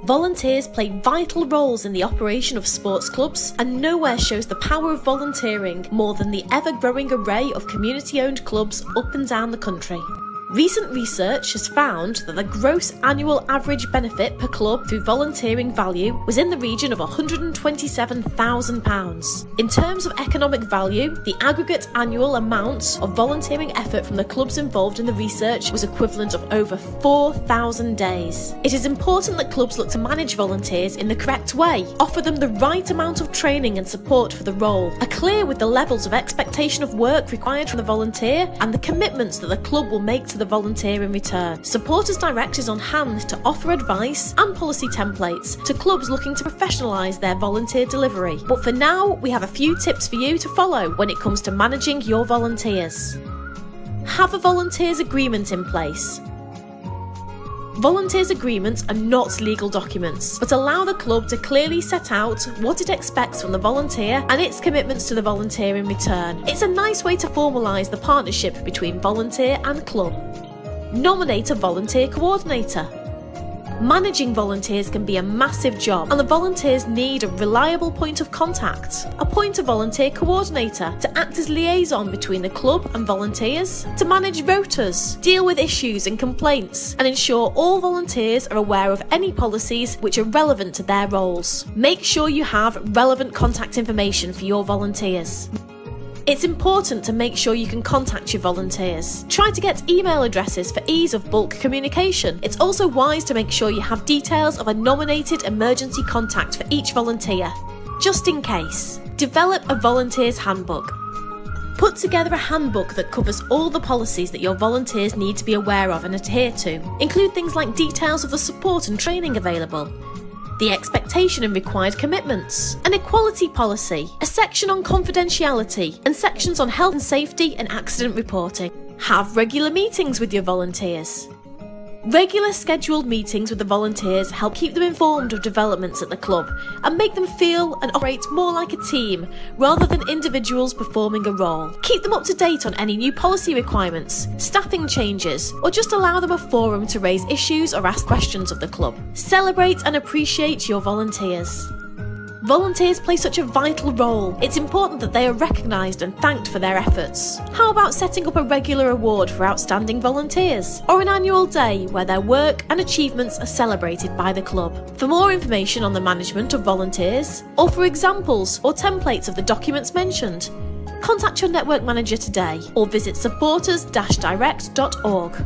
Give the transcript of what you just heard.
Volunteers play vital roles in the operation of sports clubs, and nowhere shows the power of volunteering more than the ever-growing array of community-owned clubs up and down the country. Recent research has found that the gross annual average benefit per club through volunteering value was in the region of £127,000. In terms of economic value, the aggregate annual amount of volunteering effort from the clubs involved in the research was equivalent of over 4,000 days. It is important that clubs look to manage volunteers in the correct way, offer them the right amount of training and support for the role, are clear with the levels of expectation of work required from the volunteer, and the commitments that the club will make to the volunteer in return. Supporters Direct is on hand to offer advice and policy templates to clubs looking to professionalise their volunteer delivery. But for now, we have a few tips for you to follow when it comes to managing your volunteers. Have a volunteers agreement in place. Volunteers agreements are not legal documents, but allow the club to clearly set out what it expects from the volunteer and its commitments to the volunteer in return. It's a nice way to formalise the partnership between volunteer and club. Nominate a volunteer coordinator. Managing volunteers can be a massive job, and the volunteers need a reliable point of contact. Appoint a volunteer coordinator to act as liaison between the club and volunteers, to manage rotas, deal with issues and complaints, and ensure all volunteers are aware of any policies which are relevant to their roles. Make sure you have relevant contact information for your volunteers. It's important to make sure you can contact your volunteers. Try to get email addresses for ease of bulk communication. It's also wise to make sure you have details of a nominated emergency contact for each volunteer, just in case. Develop a volunteer's handbook. Put together a handbook that covers all the policies that your volunteers need to be aware of and adhere to. Include things like details of the support and training available, the expectation and required commitments, an equality policy, a section on confidentiality, and sections on health and safety and accident reporting. Have regular meetings with your volunteers. Regular scheduled meetings with the volunteers help keep them informed of developments at the club and make them feel and operate more like a team rather than individuals performing a role. Keep them up to date on any new policy requirements, staffing changes, or just allow them a forum to raise issues or ask questions of the club. Celebrate and appreciate your volunteers. Volunteers play such a vital role. It's important that they are recognised and thanked for their efforts. How about setting up a regular award for outstanding volunteers, or an annual day where their work and achievements are celebrated by the club? For more information on the management of volunteers, or for examples or templates of the documents mentioned, contact your network manager today or visit supporters-direct.org.